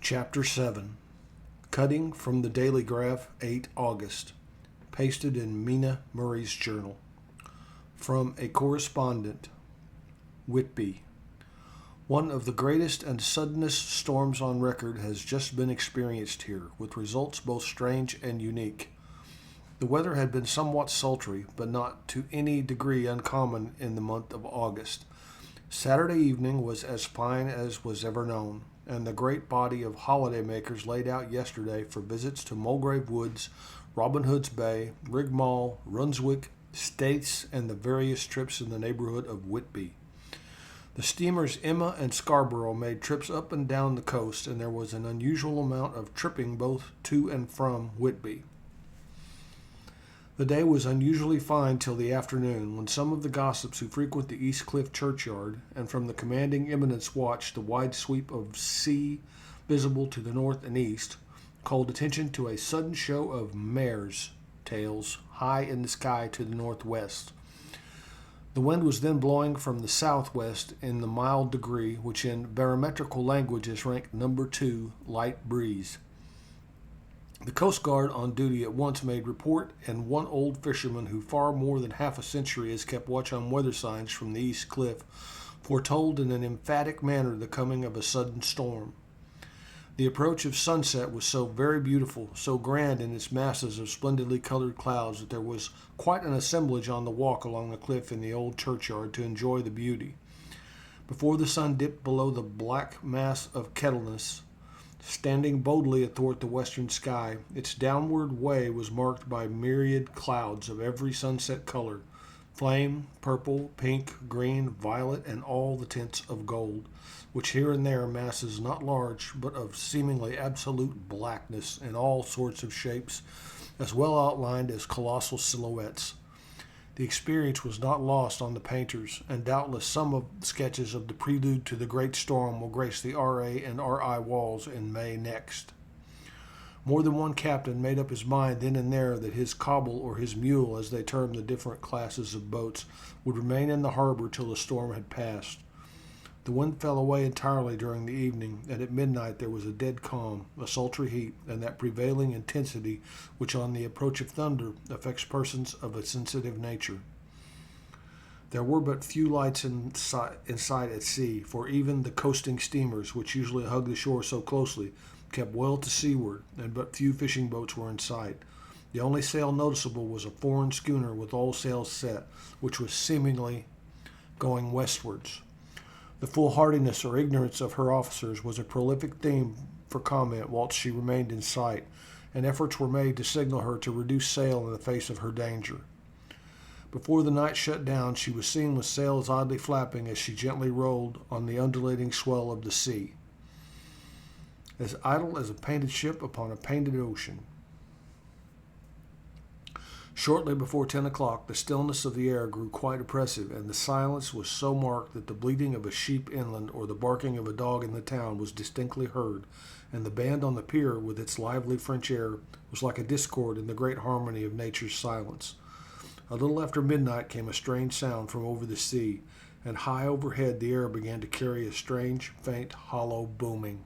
Chapter 7. Cutting from the Daily Graph, 8 August. Pasted in Mina Murray's journal. From a correspondent, Whitby. One of the greatest and suddenest storms on record has just been experienced here, with results both strange and unique. The weather had been somewhat sultry, but not to any degree uncommon in the month of August. Saturday evening was as fine as was ever known, and the great body of holiday-makers laid out yesterday for visits to Mulgrave Woods, Robin Hood's Bay, Rigmall, Runswick, Staithes, and the various trips in the neighborhood of Whitby. The steamers Emma and Scarborough made trips up and down the coast, and there was an unusual amount of tripping both to and from Whitby. The day was unusually fine till the afternoon, when some of the gossips who frequent the East Cliff churchyard, and from the commanding eminence watch the wide sweep of sea visible to the north and east, called attention to a sudden show of mares' tails high in the sky to the northwest. The wind was then blowing from the southwest in the mild degree, which in barometrical language is ranked number 2, light breeze. The Coast Guard on duty at once made report, and one old fisherman who far more than half a century has kept watch on weather signs from the East Cliff foretold in an emphatic manner the coming of a sudden storm. The approach of sunset was so very beautiful, so grand in its masses of splendidly colored clouds, that there was quite an assemblage on the walk along the cliff in the old churchyard to enjoy the beauty. Before the sun dipped below the black mass of Kettleness, standing boldly athwart the western sky, its downward way was marked by myriad clouds of every sunset color, flame, purple, pink, green, violet, and all the tints of gold, which here and there masses not large, but of seemingly absolute blackness in all sorts of shapes, as well outlined as colossal silhouettes. The experience was not lost on the painters, and doubtless some of the sketches of the prelude to the great storm will grace the R.A. and R.I. walls in May next. More than one captain made up his mind then and there that his cobble or his mule, as they termed the different classes of boats, would remain in the harbor till the storm had passed. The wind fell away entirely during the evening, and at midnight there was a dead calm, a sultry heat, and that prevailing intensity which on the approach of thunder affects persons of a sensitive nature. There were but few lights in sight at sea, for even the coasting steamers, which usually hug the shore so closely, kept well to seaward, and but few fishing boats were in sight. The only sail noticeable was a foreign schooner with all sails set, which was seemingly going westwards. The foolhardiness or ignorance of her officers was a prolific theme for comment whilst she remained in sight, and efforts were made to signal her to reduce sail in the face of her danger. Before the night shut down, she was seen with sails oddly flapping as she gently rolled on the undulating swell of the sea, as idle as a painted ship upon a painted ocean. Shortly before 10 o'clock, the stillness of the air grew quite oppressive, and the silence was so marked that the bleating of a sheep inland or the barking of a dog in the town was distinctly heard, and the band on the pier, with its lively French air, was like a discord in the great harmony of nature's silence. A little after midnight came a strange sound from over the sea, and high overhead the air began to carry a strange, faint, hollow booming.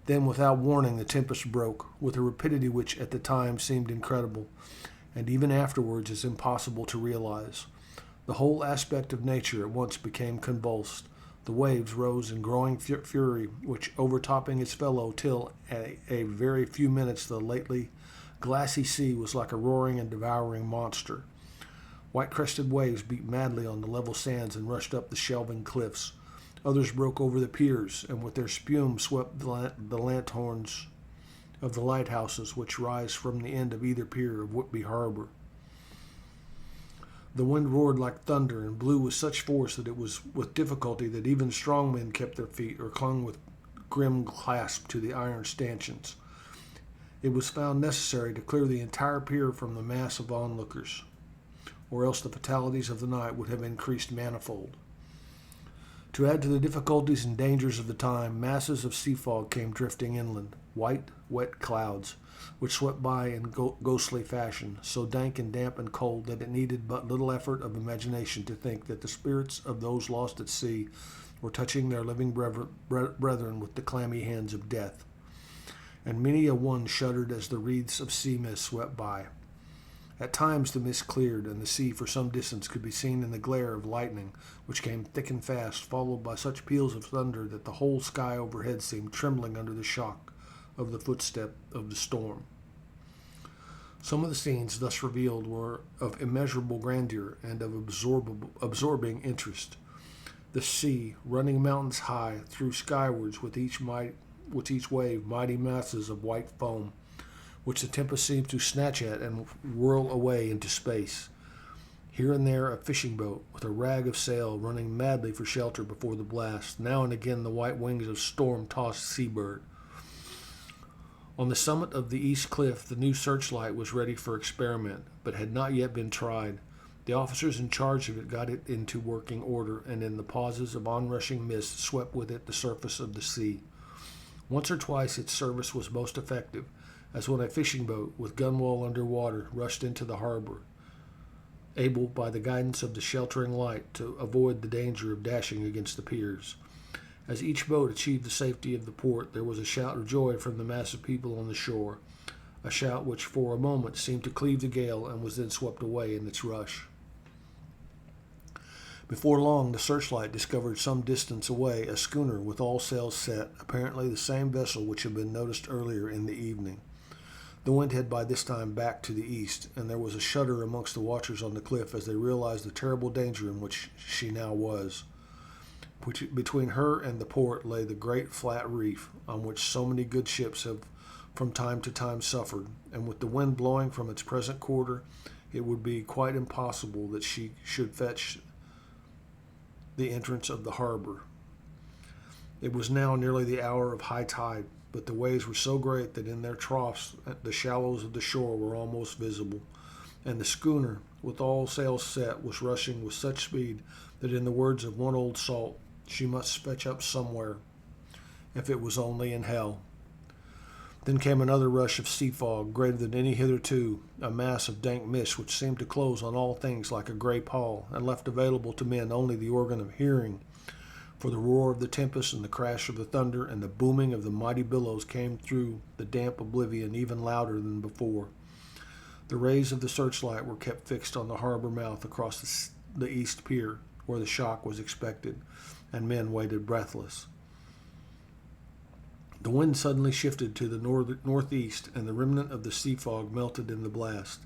Then, without warning, the tempest broke, with a rapidity which at the time seemed incredible, and even afterwards is impossible to realize. The whole aspect of nature at once became convulsed. The waves rose in growing fury, which overtopping its fellow, till at a very few minutes the lately glassy sea was like a roaring and devouring monster. White-crested waves beat madly on the level sands and rushed up the shelving cliffs. Others broke over the piers, and with their spume swept the lanthorns of the lighthouses which rise from the end of either pier of Whitby Harbor. The wind roared like thunder and blew with such force that it was with difficulty that even strong men kept their feet or clung with grim clasp to the iron stanchions. It was found necessary to clear the entire pier from the mass of onlookers, or else the fatalities of the night would have increased manifold. To add to the difficulties and dangers of the time, masses of sea fog came drifting inland, white, wet clouds, which swept by in ghostly fashion, so dank and damp and cold that it needed but little effort of imagination to think that the spirits of those lost at sea were touching their living brethren with the clammy hands of death. And many a one shuddered as the wreaths of sea mist swept by. At times the mist cleared, and the sea for some distance could be seen in the glare of lightning, which came thick and fast, followed by such peals of thunder that the whole sky overhead seemed trembling under the shock of the footstep of the storm. Some of the scenes thus revealed were of immeasurable grandeur and of absorbing interest. The sea, running mountains high, threw skywards with each wave mighty masses of white foam, which the tempest seemed to snatch at and whirl away into space. Here and there a fishing boat, with a rag of sail, running madly for shelter before the blast, now and again the white wings of storm-tossed seabird. On the summit of the east cliff the new searchlight was ready for experiment, but had not yet been tried. The officers in charge of it got it into working order, and in the pauses of onrushing mist swept with it the surface of the sea. Once or twice its service was most effective, as when a fishing boat, with gunwale under water, rushed into the harbor, able, by the guidance of the sheltering light, to avoid the danger of dashing against the piers. As each boat achieved the safety of the port, there was a shout of joy from the mass of people on the shore, a shout which for a moment seemed to cleave the gale and was then swept away in its rush. Before long, the searchlight discovered some distance away a schooner with all sails set, apparently the same vessel which had been noticed earlier in the evening. The wind had by this time backed to the east, and there was a shudder amongst the watchers on the cliff as they realized the terrible danger in which she now was. Between her and the port lay the great flat reef, on which so many good ships have from time to time suffered, and with the wind blowing from its present quarter, it would be quite impossible that she should fetch the entrance of the harbor. It was now nearly the hour of high tide, but the waves were so great that in their troughs the shallows of the shore were almost visible, and the schooner, with all sails set, was rushing with such speed that, in the words of one old salt, she must fetch up somewhere, if it was only in hell. Then came another rush of sea fog, greater than any hitherto, a mass of dank mist which seemed to close on all things like a grey pall, and left available to men only the organ of hearing. For the roar of the tempest and the crash of the thunder and the booming of the mighty billows came through the damp oblivion even louder than before. The rays of the searchlight were kept fixed on the harbor mouth across the east pier, where the shock was expected, and men waited breathless. The wind suddenly shifted to the northeast, and the remnant of the sea fog melted in the blast.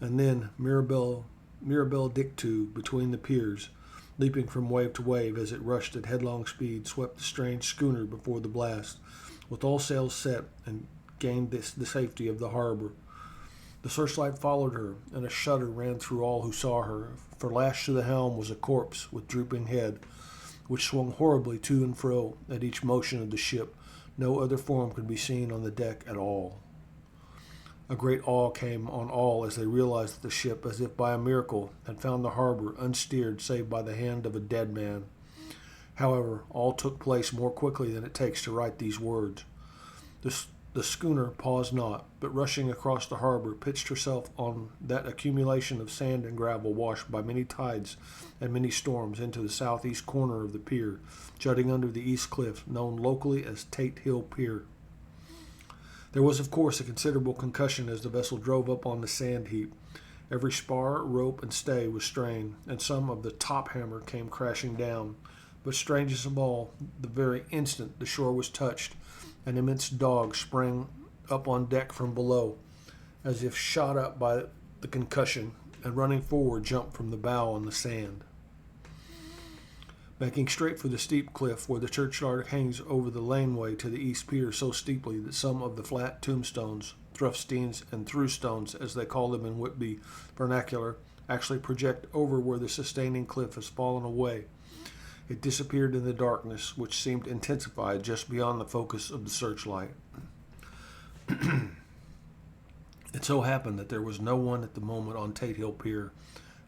And then Mirabelle Dictu, between the piers, leaping from wave to wave as it rushed at headlong speed, swept the strange schooner before the blast, with all sails set, and gained the safety of the harbor. The searchlight followed her, and a shudder ran through all who saw her, for lashed to the helm was a corpse with drooping head, which swung horribly to and fro at each motion of the ship. No other form could be seen on the deck at all. A great awe came on all as they realized that the ship, as if by a miracle, had found the harbor unsteered save by the hand of a dead man. However, all took place more quickly than it takes to write these words. The schooner paused not, but rushing across the harbor, pitched herself on that accumulation of sand and gravel washed by many tides and many storms into the southeast corner of the pier, jutting under the east cliff, known locally as Tate Hill Pier. There was, of course, a considerable concussion as the vessel drove up on the sand heap. Every spar, rope, and stay was strained, and some of the top hammer came crashing down. But strangest of all, the very instant the shore was touched, an immense dog sprang up on deck from below, as if shot up by the concussion, and running forward jumped from the bow on the sand. Making straight for the steep cliff where the churchyard hangs over the laneway to the east pier so steeply that some of the flat tombstones, thrusteins, and throughstones, as they call them in Whitby vernacular, actually project over where the sustaining cliff has fallen away. It disappeared in the darkness, which seemed intensified just beyond the focus of the searchlight. It so happened that there was no one at the moment on Tate Hill Pier,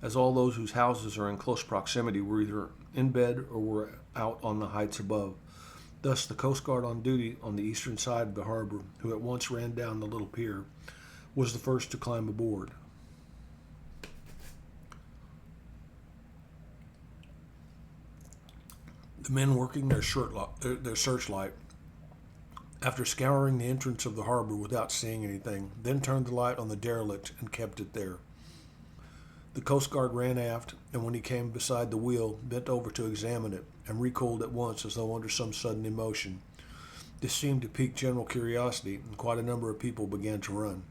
as all those whose houses are in close proximity were either in bed or were out on the heights above. Thus, the Coast Guard on duty on the eastern side of the harbor, who at once ran down the little pier, was the first to climb aboard. The men working their searchlight, after scouring the entrance of the harbor without seeing anything, then turned the light on the derelict and kept it there. The Coast Guard ran aft, and when he came beside the wheel, bent over to examine it, and recoiled at once as though under some sudden emotion. This seemed to pique general curiosity, and quite a number of people began to run.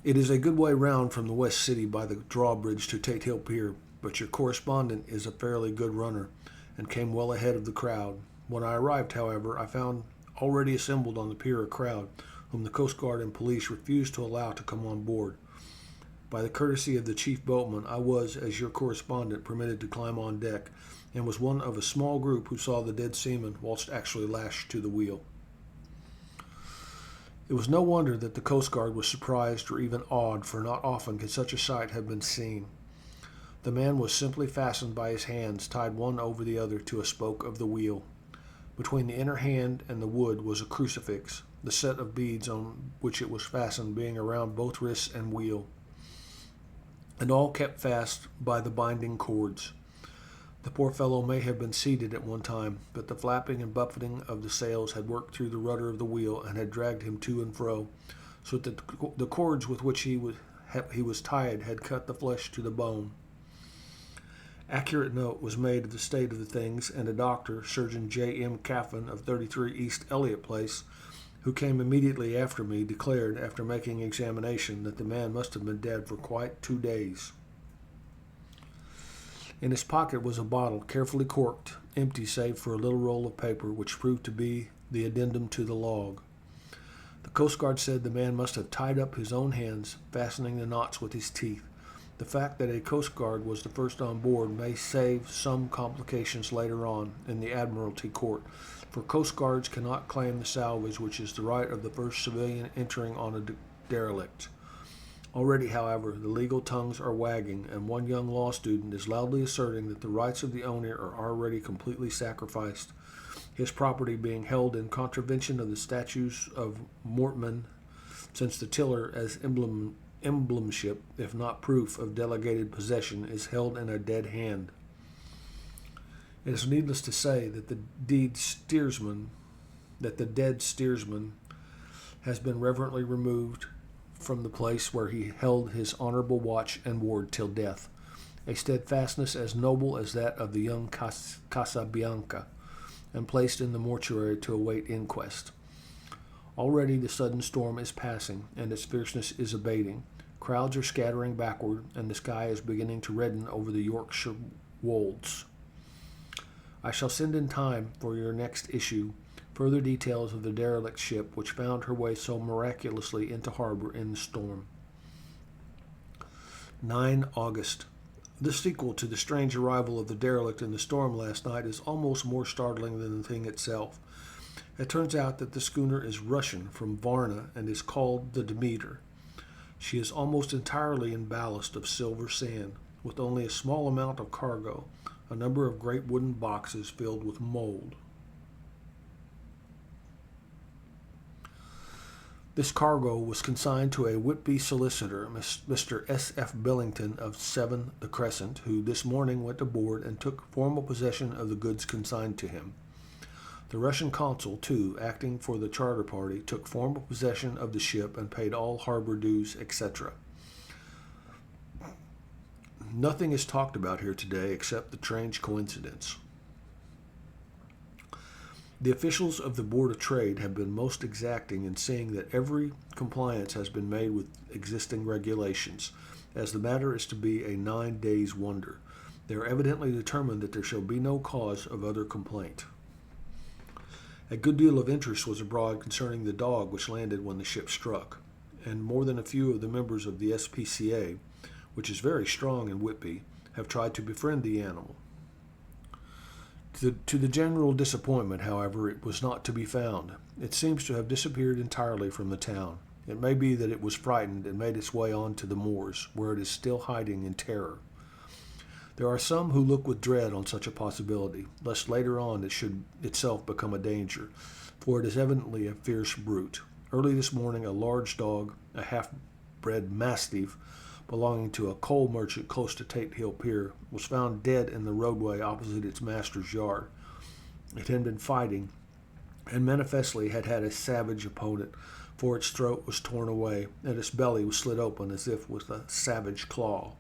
It is a good way round from the West City by the drawbridge to Tate Hill Pier, but your correspondent is a fairly good runner, and came well ahead of the crowd. When I arrived, however, I found already assembled on the pier a crowd, whom the Coast Guard and police refused to allow to come on board. By the courtesy of the chief boatman, I was, as your correspondent, permitted to climb on deck, and was one of a small group who saw the dead seaman whilst actually lashed to the wheel. It was no wonder that the Coast Guard was surprised or even awed, for not often can such a sight have been seen. The man was simply fastened by his hands, tied one over the other to a spoke of the wheel. Between the inner hand and the wood was a crucifix, the set of beads on which it was fastened being around both wrists and wheel, and all kept fast by the binding cords. The poor fellow may have been seated at one time, but the flapping and buffeting of the sails had worked through the rudder of the wheel and had dragged him to and fro, so that the cords with which he was tied had cut the flesh to the bone. Accurate note was made of the state of the things, and a doctor, Surgeon J. M. Caffin of 33 East Elliott Place, who came immediately after me, declared, after making examination, that the man must have been dead for quite 2 days. In his pocket was a bottle, carefully corked, empty save for a little roll of paper, which proved to be the addendum to the log. The Coast Guard said the man must have tied up his own hands, fastening the knots with his teeth. The fact that a Coast Guard was the first on board may save some complications later on in the Admiralty Court, for Coast Guards cannot claim the salvage, which is the right of the first civilian entering on a derelict. Already, however, the legal tongues are wagging, and one young law student is loudly asserting that the rights of the owner are already completely sacrificed, his property being held in contravention of the statutes of Mortmain, since the tiller as emblemship, if not proof of delegated possession, is held in a dead hand. It is needless to say that the dead steersman has been reverently removed from the place where he held his honorable watch and ward till death, a steadfastness as noble as that of the young Casabianca, and placed in the mortuary to await inquest. Already the sudden storm is passing, and its fierceness is abating. Crowds are scattering backward, and the sky is beginning to redden over the Yorkshire wolds. I shall send in time for your next issue further details of the derelict ship which found her way so miraculously into harbor in the storm. 9 August. The sequel to the strange arrival of the derelict in the storm last night is almost more startling than the thing itself. It turns out that the schooner is Russian from Varna and is called the Demeter. She is almost entirely in ballast of silver sand, with only a small amount of cargo, a number of great wooden boxes filled with mold. This cargo was consigned to a Whitby solicitor, Mr. S.F. Billington of 7 The Crescent, who this morning went aboard and took formal possession of the goods consigned to him. The Russian consul, too, acting for the charter party, took formal possession of the ship and paid all harbor dues, etc. Nothing is talked about here today except the strange coincidence. The officials of the Board of Trade have been most exacting in seeing that every compliance has been made with existing regulations, as the matter is to be a 9 days' wonder. They are evidently determined that there shall be no cause of other complaint. A good deal of interest was abroad concerning the dog which landed when the ship struck, and more than a few of the members of the SPCA, which is very strong in Whitby, have tried to befriend the animal. To the general disappointment, however, it was not to be found. It seems to have disappeared entirely from the town. It may be that it was frightened and made its way on to the moors, where it is still hiding in terror. There are some who look with dread on such a possibility, lest later on it should itself become a danger, for it is evidently a fierce brute. Early this morning a large dog, a half-bred mastiff, belonging to a coal merchant close to Tate Hill Pier, was found dead in the roadway opposite its master's yard. It had been fighting, and manifestly had had a savage opponent, for its throat was torn away, and its belly was slit open as if with a savage claw.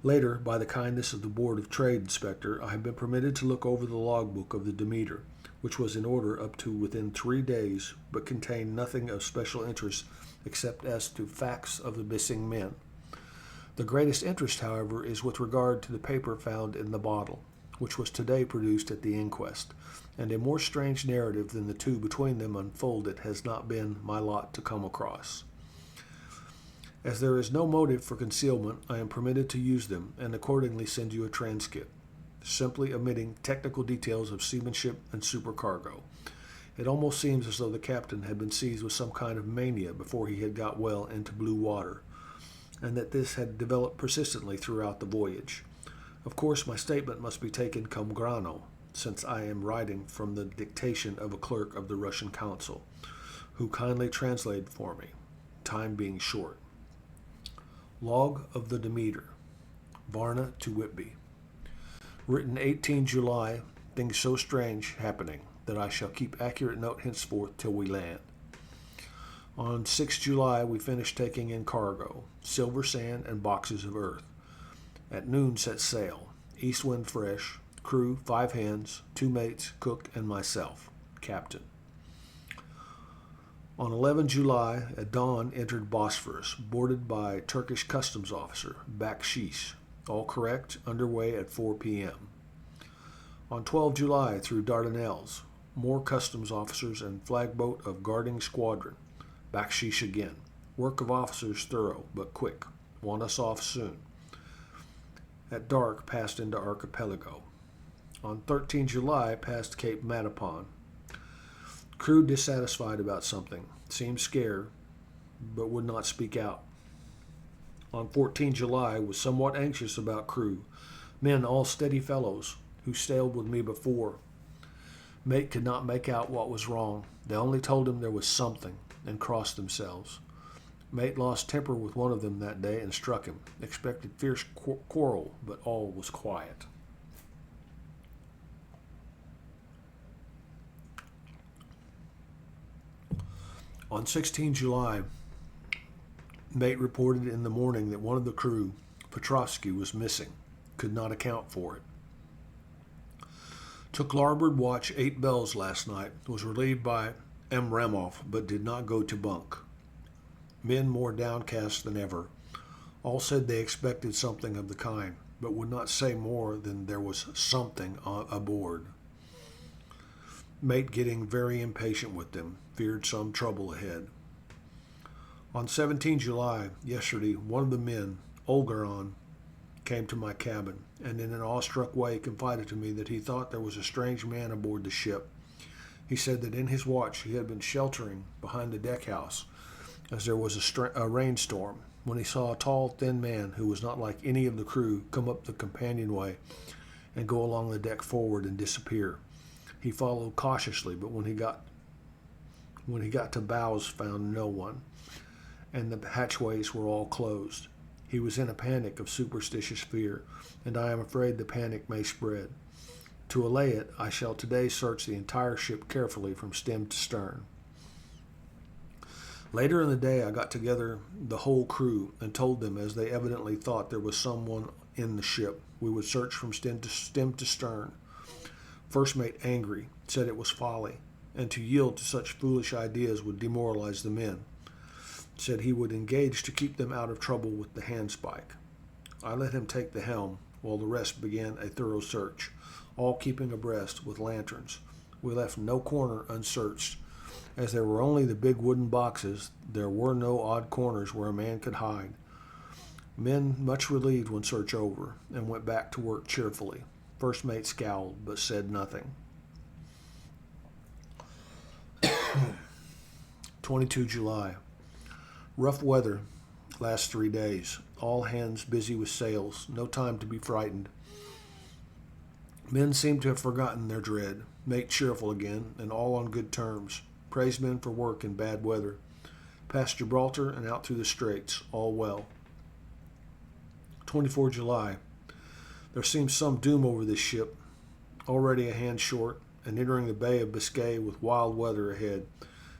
Later, by the kindness of the Board of Trade Inspector, I have been permitted to look over the logbook of the Demeter, which was in order up to within 3 days, but contained nothing of special interest except as to facts of the missing men. The greatest interest, however, is with regard to the paper found in the bottle, which was today produced at the inquest, and a more strange narrative than the two between them unfolded has not been my lot to come across. As there is no motive for concealment, I am permitted to use them, and accordingly send you a transcript, simply omitting technical details of seamanship and supercargo. It almost seems as though the captain had been seized with some kind of mania before he had got well into blue water, and that this had developed persistently throughout the voyage. Of course, my statement must be taken cum grano, since I am writing from the dictation of a clerk of the Russian consul, who kindly translated for me, time being short. Log of the Demeter, Varna to Whitby. Written 18 July, things so strange happening that I shall keep accurate note henceforth till we land. On 6 July, we finished taking in cargo, silver sand and boxes of earth. At noon set sail, east wind fresh, crew 5 hands, 2 mates, cook, and myself, captain. On 11 July, at dawn entered Bosphorus, boarded by Turkish customs officer, Bakshish, all correct, underway at 4 p.m. On 12 July, through Dardanelles, more customs officers and flagboat of guarding squadron, Bakshish again. Work of officers thorough, but quick. Want us off soon. At dark, passed into Archipelago. On 13 July, passed Cape Matapon. Crew dissatisfied about something, seemed scared, but would not speak out. On 14 July, was somewhat anxious about crew, men all steady fellows, who sailed with me before. Mate could not make out what was wrong. They only told him there was something, and crossed themselves. Mate lost temper with one of them that day and struck him. Expected fierce quarrel, but all was quiet. On 16 July, mate reported in the morning that one of the crew, Petrovsky, was missing. Could not account for it. Took larboard watch 8 bells last night. Was relieved by M. Ramoff, but did not go to bunk. Men more downcast than ever. All said they expected something of the kind, but would not say more than there was something aboard. Mate getting very impatient with them, feared some trouble ahead. On 17 July, yesterday, one of the men, Olgaron, came to my cabin, and in an awestruck way confided to me that he thought there was a strange man aboard the ship. He said that in his watch he had been sheltering behind the deck house, as there was a rainstorm, when he saw a tall, thin man who was not like any of the crew come up the companionway and go along the deck forward and disappear. He followed cautiously, but when he got to bows, found no one, and the hatchways were all closed. He was in a panic of superstitious fear, and I am afraid the panic may spread. To allay it, I shall today search the entire ship carefully from stem to stern. Later in the day, I got together the whole crew and told them, as they evidently thought there was someone in the ship, we would search from stem to stern. First mate, angry, said it was folly, and to yield to such foolish ideas would demoralize the men. Said he would engage to keep them out of trouble with the handspike. I let him take the helm, while the rest began a thorough search, all keeping abreast with lanterns. We left no corner unsearched. As there were only the big wooden boxes, there were no odd corners where a man could hide. Men much relieved when search over, and went back to work cheerfully. First mate scowled, but said nothing. 22 July. Rough weather last 3 days. All hands busy with sails. No time to be frightened. Men seem to have forgotten their dread. Mate cheerful again, and all on good terms. Praise men for work in bad weather. Past Gibraltar and out through the Straits. All well. 24 July. There seems some doom over this ship. Already a hand short, and entering the Bay of Biscay with wild weather ahead.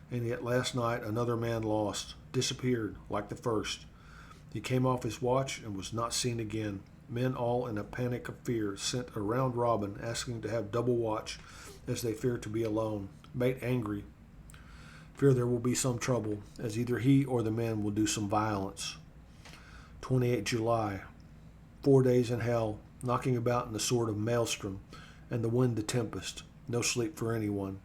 And yet last night another man lost, disappeared like the first. He came off his watch and was not seen again. Men all in a panic of fear sent a round robin asking to have double watch as they fear to be alone. Mate angry. Fear there will be some trouble, as either he or the men will do some violence. 28 July. 4 days in hell, knocking about in a sort of maelstrom, and the wind a tempest. No sleep for anyone.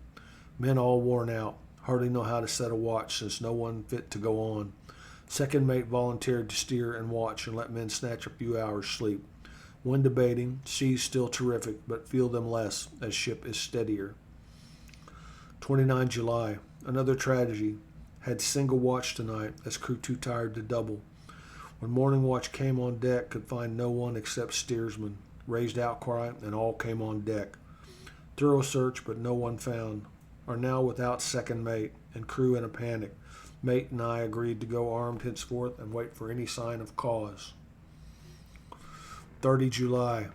Men all worn out. Hardly know how to set a watch, since no one fit to go on. Second mate volunteered to steer and watch and let men snatch a few hours' sleep. Wind abating, seas still terrific, but feel them less as ship is steadier. 29 July. Another tragedy. Had single watch tonight, as crew too tired to double. When morning watch came on deck, could find no one except steersman. Raised outcry, and all came on deck. Thorough search, but no one found. Are now without second mate, and crew in a panic. Mate and I agreed to go armed henceforth and wait for any sign of cause. 30 July.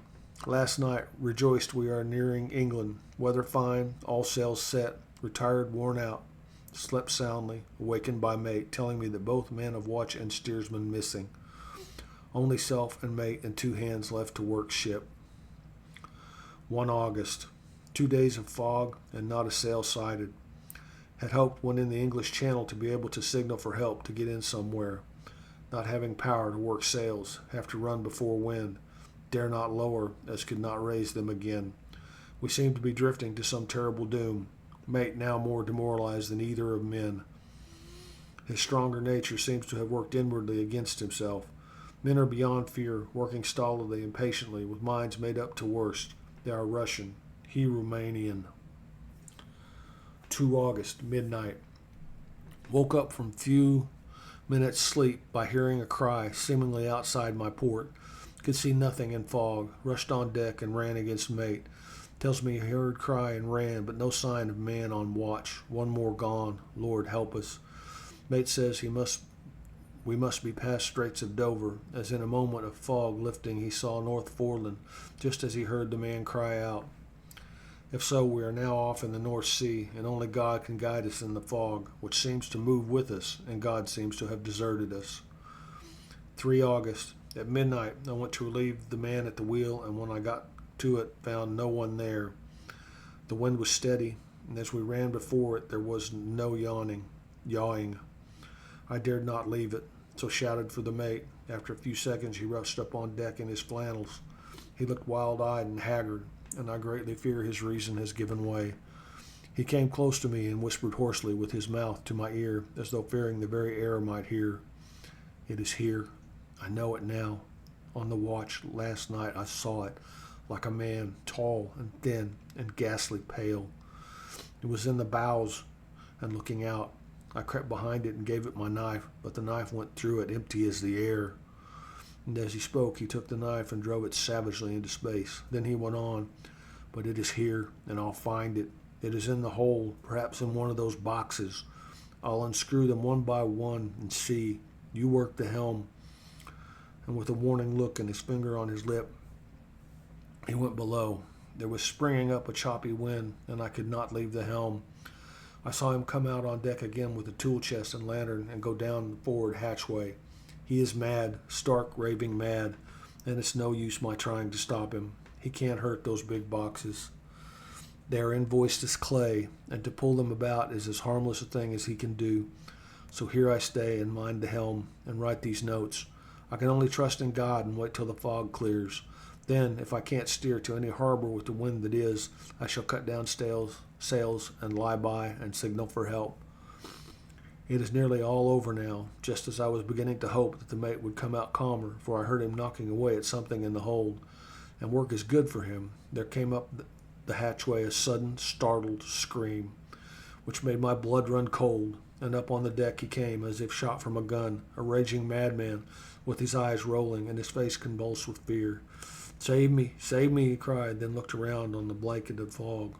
Last night, rejoiced we are nearing England. Weather fine, all sails set, retired worn out. Slept soundly, awakened by mate, telling me that both men of watch and steersman missing. Only self and mate and 2 hands left to work ship. 1 August. 2 days of fog and not a sail sighted. Had hoped when in the English Channel to be able to signal for help to get in somewhere. Not having power to work sails, have to run before wind. Dare not lower, as could not raise them again. We seem to be drifting to some terrible doom. Mate now more demoralized than either of men. His stronger nature seems to have worked inwardly against himself. Men are beyond fear, working stolidly and patiently, with minds made up to worst. They are Russian, he Romanian. 2 August, midnight. Woke up from few minutes' sleep by hearing a cry, seemingly outside my port. Could see nothing in fog. Rushed on deck and ran against mate. Tells me he heard cry and ran, but no sign of man on watch. One more gone. Lord help us. Mate says we must be past Straits of Dover, as in a moment of fog lifting he saw North Foreland, just as he heard the man cry out. If so, we are now off in the North Sea, and only God can guide us in the fog, which seems to move with us, and God seems to have deserted us. 3 August. At midnight, I went to relieve the man at the wheel, and when I got to it, found no one there. The wind was steady, and as we ran before it, there was no yawing. I dared not leave it, so shouted for the mate. After a few seconds, he rushed up on deck in his flannels. He looked wild-eyed and haggard, and I greatly fear his reason has given way. He came close to me and whispered hoarsely with his mouth to my ear, as though fearing the very air might hear. It is here. I know it now. On the watch last night I saw it, like a man, tall and thin and ghastly pale. It was in the bows and looking out. I crept behind it and gave it my knife, but the knife went through it empty as the air. And as he spoke, he took the knife and drove it savagely into space. Then he went on, but it is here, and I'll find it. It is in the hold, perhaps in one of those boxes. I'll unscrew them one by one and see. You work the helm. And with a warning look and his finger on his lip, he went below. There was springing up a choppy wind, and I could not leave the helm. I saw him come out on deck again with a tool chest and lantern and go down the forward hatchway. He is mad, stark, raving mad, and it's no use my trying to stop him. He can't hurt those big boxes. They are invoiced as clay, and to pull them about is as harmless a thing as he can do. So here I stay and mind the helm and write these notes. I can only trust in God and wait till the fog clears. Then, if I can't steer to any harbor with the wind that is, I shall cut down sails and lie by and signal for help. It is nearly all over now, just as I was beginning to hope that the mate would come out calmer, for I heard him knocking away at something in the hold. And work is good for him. There came up the hatchway a sudden, startled scream, which made my blood run cold. and up on the deck he came as if shot from a gun, a raging madman, with his eyes rolling and his face convulsed with fear. Save me, he cried, then looked around on the blanket of fog.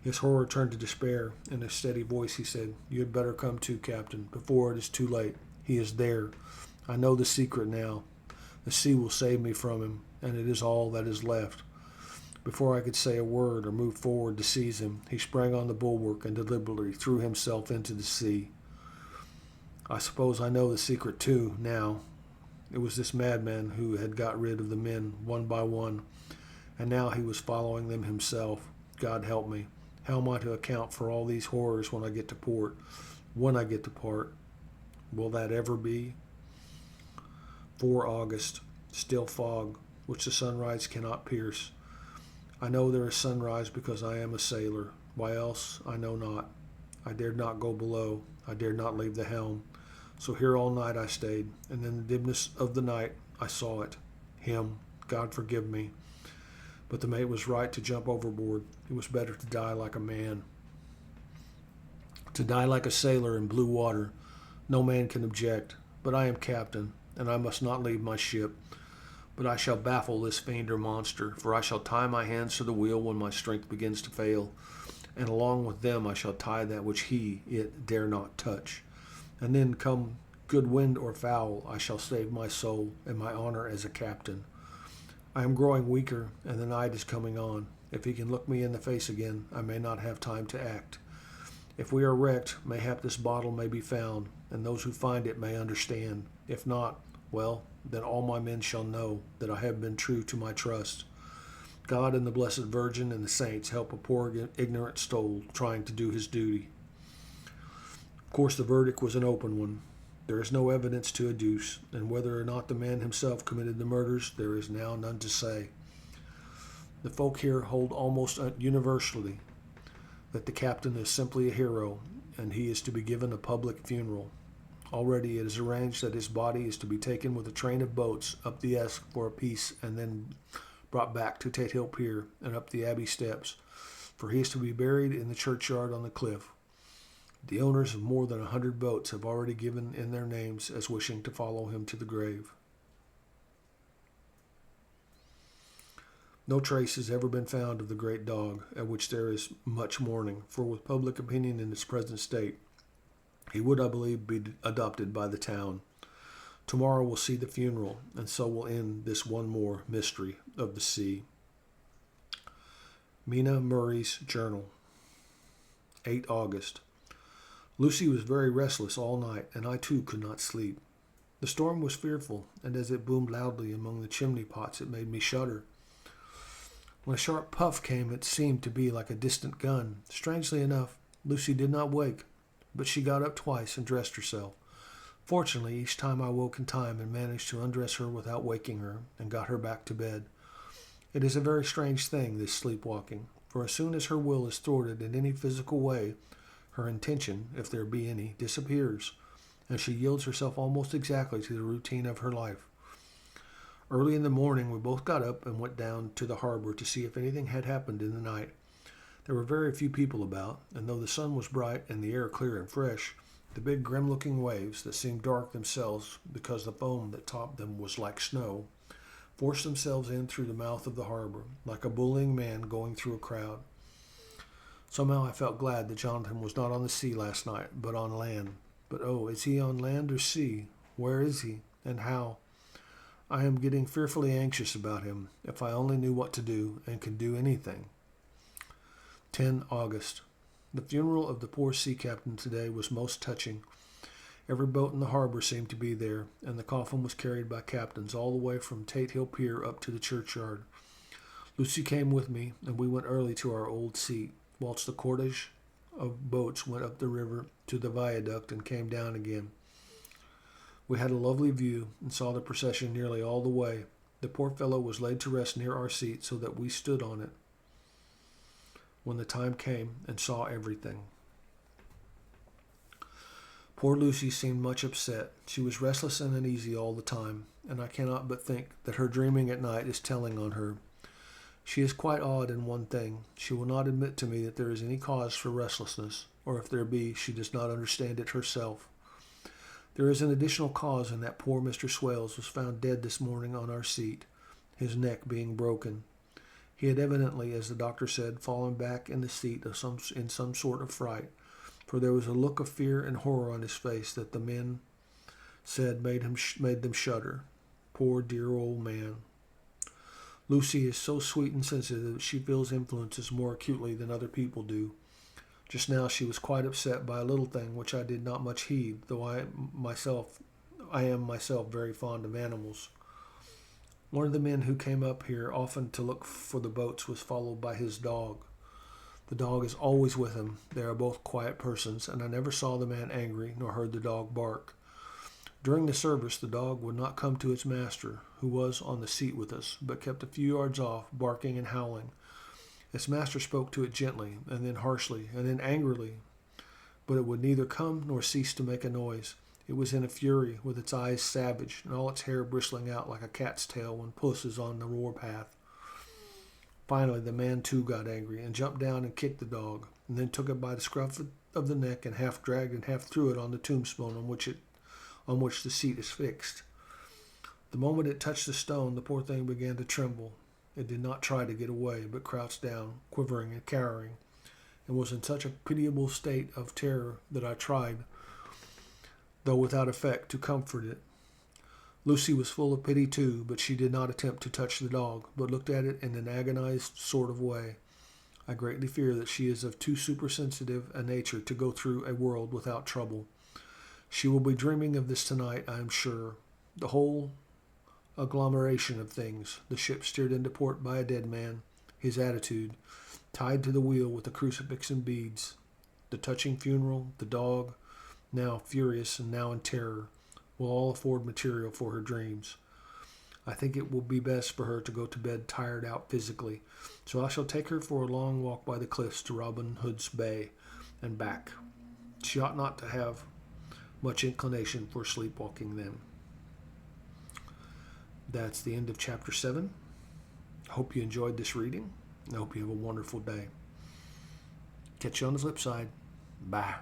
His horror turned to despair. In a steady voice he said, "You had better come too, Captain, before it is too late. He is there. I know the secret now. The sea will save me from him, and it is all that is left." Before I could say a word or move forward to seize him, he sprang on the bulwark and deliberately threw himself into the sea. I suppose I know the secret too, now. It was this madman who had got rid of the men one by one, and now he was following them himself. God help me. How am I to account for all these horrors when I get to port? When I get to port? Will that ever be? 4 August. Still fog, which the sunrise cannot pierce. I know there is sunrise because I am a sailor. Why else, I know not. I dared not go below. I dared not leave the helm. So here all night I stayed, and in the dimness of the night I saw it. Him. God forgive me. But the mate was right to jump overboard. It was better to die like a man. To die like a sailor in blue water. No man can object. But I am captain, and I must not leave my ship. But I shall baffle this fiend or monster, for I shall tie my hands to the wheel when my strength begins to fail, and along with them I shall tie that which it dare not touch. And then, come good wind or foul, I shall save my soul and my honor as a captain. I am growing weaker, and the night is coming on. If he can look me in the face again, I may not have time to act. If we are wrecked, mayhap this bottle may be found, and those who find it may understand. If not, well, then all my men shall know that I have been true to my trust. God and the Blessed Virgin and the saints help a poor ignorant soul trying to do his duty. Of course, the verdict was an open one. There is no evidence to adduce, and whether or not the man himself committed the murders, there is now none to say. The folk here hold almost universally that the captain is simply a hero, and he is to be given a public funeral. Already it is arranged that his body is to be taken with a train of boats up the Esk for a piece, and then brought back to Tate Hill Pier and up the Abbey steps, for he is to be buried in the churchyard on the cliff. The owners of more than 100 boats have already given in their names as wishing to follow him to the grave. No trace has ever been found of the great dog, at which there is much mourning, for with public opinion in its present state, he would, I believe, be adopted by the town. Tomorrow will see the funeral, and so will end this one more mystery of the sea. Mina Murray's Journal. 8 August. Lucy was very restless all night, and I too could not sleep. The storm was fearful, and as it boomed loudly among the chimney pots, it made me shudder. When a sharp puff came, it seemed to be like a distant gun. Strangely enough, Lucy did not wake, but she got up twice and dressed herself. Fortunately, each time I woke in time and managed to undress her without waking her, and got her back to bed. It is a very strange thing, this sleepwalking, for as soon as her will is thwarted in any physical way, her intention, if there be any, disappears, and she yields herself almost exactly to the routine of her life. Early in the morning, we both got up and went down to the harbor to see if anything had happened in the night. There were very few people about, and though the sun was bright and the air clear and fresh, the big grim-looking waves that seemed dark themselves because the foam that topped them was like snow, forced themselves in through the mouth of the harbor, like a bullying man going through a crowd. Somehow I felt glad that Jonathan was not on the sea last night, but on land. But oh, is he on land or sea? Where is he, and how? I am getting fearfully anxious about him. If I only knew what to do, and could do anything. 10 August. The funeral of the poor sea captain today was most touching. Every boat in the harbor seemed to be there, and the coffin was carried by captains all the way from Tate Hill Pier up to the churchyard. Lucy came with me, and we went early to our old seat, whilst the cortege of boats went up the river to the viaduct and came down again. We had a lovely view, and saw the procession nearly all the way. The poor fellow was laid to rest near our seat, so that we stood on it when the time came, and saw everything. Poor Lucy seemed much upset. She was restless and uneasy all the time, and I cannot but think that her dreaming at night is telling on her. She is quite odd in one thing. She will not admit to me that there is any cause for restlessness, or if there be, she does not understand it herself. There is an additional cause in that poor Mr. Swales was found dead this morning on our seat, his neck being broken. He had evidently, as the doctor said, fallen back in the seat in some sort of fright, for there was a look of fear and horror on his face that the men said made them shudder. Poor dear old man. Lucy is so sweet and sensitive that she feels influences more acutely than other people do. Just now she was quite upset by a little thing which I did not much heed, though I am myself very fond of animals. One of the men who came up here often to look for the boats was followed by his dog. The dog is always with him. They are both quiet persons, and I never saw the man angry, nor heard the dog bark. During the service, the dog would not come to its master, who was on the seat with us, but kept a few yards off, barking and howling. Its master spoke to it gently, and then harshly, and then angrily, but it would neither come nor cease to make a noise. It was in a fury, with its eyes savage, and all its hair bristling out like a cat's tail when puss is on the war-path. Finally, the man too got angry, and jumped down and kicked the dog, and then took it by the scruff of the neck and half dragged and half threw it on the tombstone on which the seat is fixed. The moment it touched the stone, the poor thing began to tremble. It did not try to get away, but crouched down, quivering and cowering, and was in such a pitiable state of terror that I tried, though without effect, to comfort it. Lucy was full of pity too, but she did not attempt to touch the dog, but looked at it in an agonized sort of way. I greatly fear that she is of too supersensitive a nature to go through a world without trouble. She will be dreaming of this tonight, I am sure. The whole agglomeration of things, the ship steered into port by a dead man, his attitude, tied to the wheel with a crucifix and beads, the touching funeral, the dog, now furious and now in terror, will all afford material for her dreams. I think it will be best for her to go to bed tired out physically, so I shall take her for a long walk by the cliffs to Robin Hood's Bay and back. She ought not to have much inclination for sleepwalking then. That's the end of chapter 7. I hope you enjoyed this reading. I hope you have a wonderful day. Catch you on the flip side. Bye.